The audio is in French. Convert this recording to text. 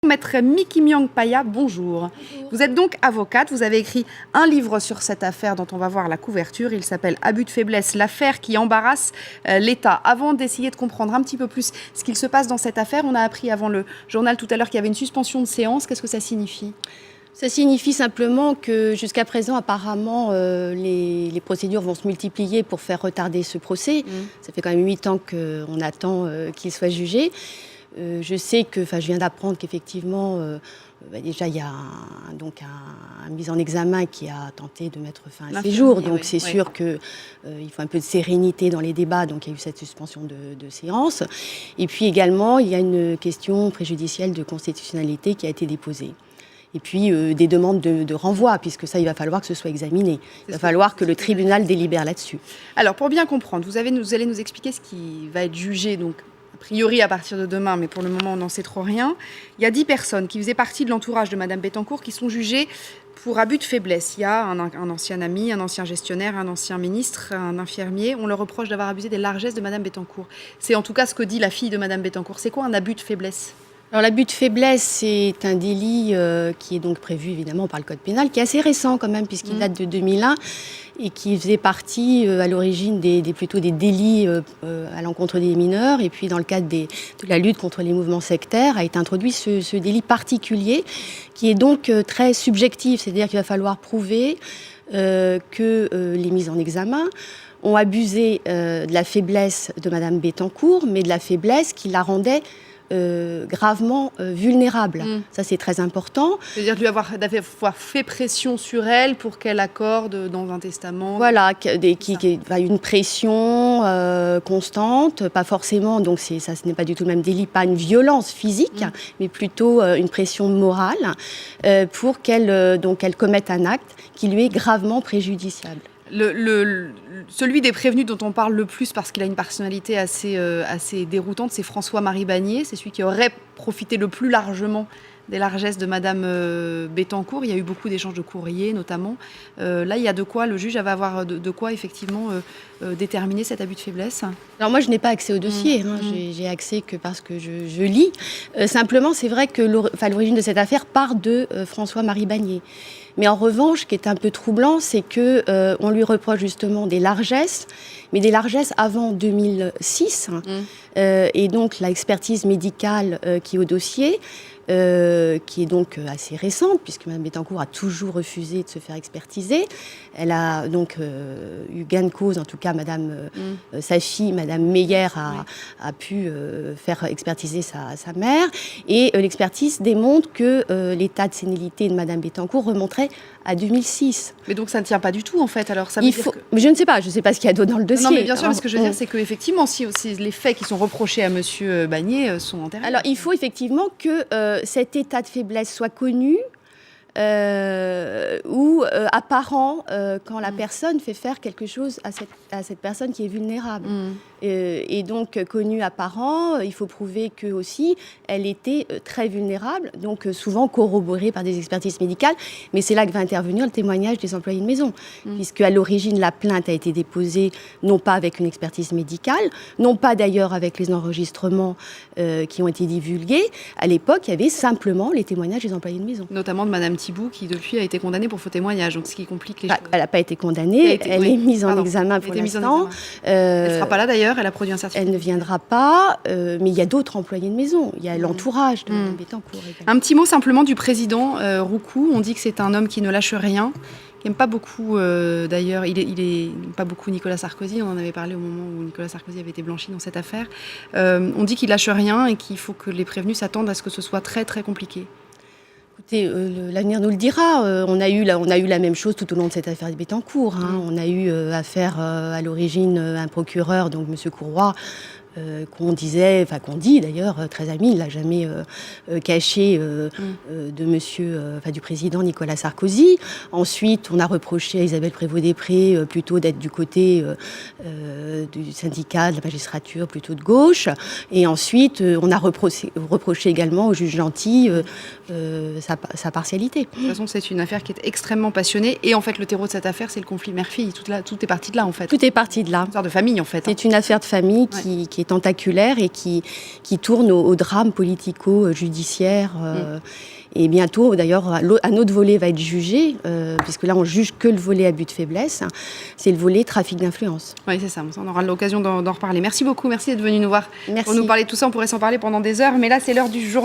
Maître Miki Myang Paya, bonjour. Vous êtes donc avocate, vous avez écrit un livre sur cette affaire dont on va voir la couverture. Il s'appelle Abus de faiblesse, l'affaire qui embarrasse l'État. Avant d'essayer de comprendre un petit peu plus ce qu'il se passe dans cette affaire, on a appris avant le journal tout à l'heure qu'il y avait une suspension de séance. Qu'est-ce que ça signifie ? Ça signifie simplement que jusqu'à présent, apparemment, les procédures vont se multiplier pour faire retarder ce procès. Ça fait quand même 8 ans qu'on attend qu'il soit jugé. Je sais que, je viens d'apprendre qu'effectivement, déjà il y a un mise en examen qui a tenté de mettre fin à ses jours. Donc c'est sûr qu'il faut un peu de sérénité dans les débats. Donc il y a eu cette suspension de séance. Et puis également, il y a une question préjudicielle de constitutionnalité qui a été déposée. Et puis des demandes de renvoi, puisque ça, il va falloir que ce soit examiné. Il va falloir que le tribunal délibère là-dessus. Alors, pour bien comprendre, vous allez nous expliquer ce qui va être jugé, donc a priori à partir de demain, mais pour le moment, on n'en sait trop rien. Il y a 10 personnes qui faisaient partie de l'entourage de Madame Bettencourt qui sont jugées pour abus de faiblesse. Il y a un ancien ami, un ancien gestionnaire, un ancien ministre, un infirmier. On leur reproche d'avoir abusé des largesses de Madame Bettencourt. C'est en tout cas ce que dit la fille de Madame Bettencourt. C'est quoi un abus de faiblesse ? Alors l'abus de faiblesse, c'est un délit qui est donc prévu évidemment par le Code pénal, qui est assez récent quand même, puisqu'il date de 2001 et qui faisait partie à l'origine plutôt des délits à l'encontre des mineurs. Et puis dans le cadre de la lutte contre les mouvements sectaires, a été introduit ce délit particulier qui est donc très subjectif, c'est-à-dire qu'il va falloir prouver que les mises en examen ont abusé de la faiblesse de Madame Bettencourt, mais de la faiblesse qui la rendait gravement vulnérable. Ça, c'est très important. C'est-à-dire d'avoir fait pression sur elle pour qu'elle accorde dans un testament. Voilà, une pression constante, pas forcément, donc ce n'est pas du tout le même délit, pas une violence physique, mais plutôt une pression morale pour qu'elle commette un acte qui lui est gravement préjudiciable. Celui des prévenus dont on parle le plus parce qu'il a une personnalité assez déroutante, c'est François-Marie Bagné. C'est celui qui aurait profité le plus largement des largesses de Madame Bettencourt. Il y a eu beaucoup d'échanges de courriers notamment. Là, il y a de quoi, le juge va avoir de quoi effectivement déterminer cet abus de faiblesse. Alors moi, je n'ai pas accès au dossier. J'ai accès que parce que je lis. Simplement, c'est vrai que l'origine de cette affaire part de François-Marie Bagné. Mais en revanche, ce qui est un peu troublant, c'est qu'on lui reproche justement des largesses, mais des largesses avant 2006. Et donc, l'expertise médicale qui est au dossier, qui est donc assez récente, puisque Mme Bettencourt a toujours refusé de se faire expertiser. Elle a donc eu gain de cause, en tout cas, sa fille, Mme Meyer, a pu faire expertiser sa mère. Et l'expertise démontre que l'état de sénilité de Mme Bettencourt remonterait à 2006. Mais donc ça ne tient pas du tout, en fait. Alors, ça Mais je ne sais pas ce qu'il y a d'autre dans le dossier. Non, mais bien sûr, mais ce que je veux dire, c'est qu'effectivement, si les faits qui sont reprochés à M. Bagné sont antérieurs. Alors, il faut effectivement que cet état de faiblesse soit connu ou apparent quand la personne fait faire quelque chose à cette personne qui est vulnérable. Et donc, connu apparent, il faut prouver que aussi elle était très vulnérable, donc souvent corroborée par des expertises médicales. Mais c'est là que va intervenir le témoignage des employés de maison, puisque à l'origine, la plainte a été déposée non pas avec une expertise médicale, non pas d'ailleurs avec les enregistrements qui ont été divulgués. À l'époque, il y avait simplement les témoignages des employés de maison. Notamment de Madame Thibault, qui depuis a été condamnée pour faux témoignage, donc ce qui complique les choses. Elle n'a pas été condamnée, elle est mise en examen pour l'instant. Elle ne sera pas là d'ailleurs, elle a produit un certificat. Elle ne viendra pas, mais il y a d'autres employés de maison, il y a l'entourage de Mme Bettencourt. Un petit mot simplement du président Roucou. On dit que c'est un homme qui ne lâche rien, qui n'aime pas beaucoup, d'ailleurs, il n'aime pas beaucoup Nicolas Sarkozy. On en avait parlé au moment où Nicolas Sarkozy avait été blanchi dans cette affaire. On dit qu'il lâche rien et qu'il faut que les prévenus s'attendent à ce que ce soit très très compliqué. Écoutez, l'avenir nous le dira. On a eu la même chose tout au long de cette affaire de Bettencourt. On a eu affaire à l'origine un procureur, donc M. Courroy, qu'on dit d'ailleurs, très ami, il ne l'a jamais caché du président Nicolas Sarkozy. Ensuite, on a reproché à Isabelle Prévost-Després plutôt d'être du côté du syndicat, de la magistrature, plutôt de gauche. Et ensuite, on a reproché également au juge Gentil sa partialité. De toute façon, c'est une affaire qui est extrêmement passionnée. Et en fait, le terreau de cette affaire, c'est le conflit mère-fille. Tout est parti de là, en fait. Tout est parti de là. Une histoire de famille, en fait. C'est une affaire de famille qui est tentaculaire et qui tourne au drame politico-judiciaire. Et bientôt, d'ailleurs, un autre volet va être jugé, puisque là, on juge que le volet abus de faiblesse. C'est le volet trafic d'influence. Oui, c'est ça. On aura l'occasion d'en reparler. Merci beaucoup. Merci d'être venu nous voir. Merci. Pour nous parler de tout ça, on pourrait s'en parler pendant des heures. Mais là, c'est l'heure du jour.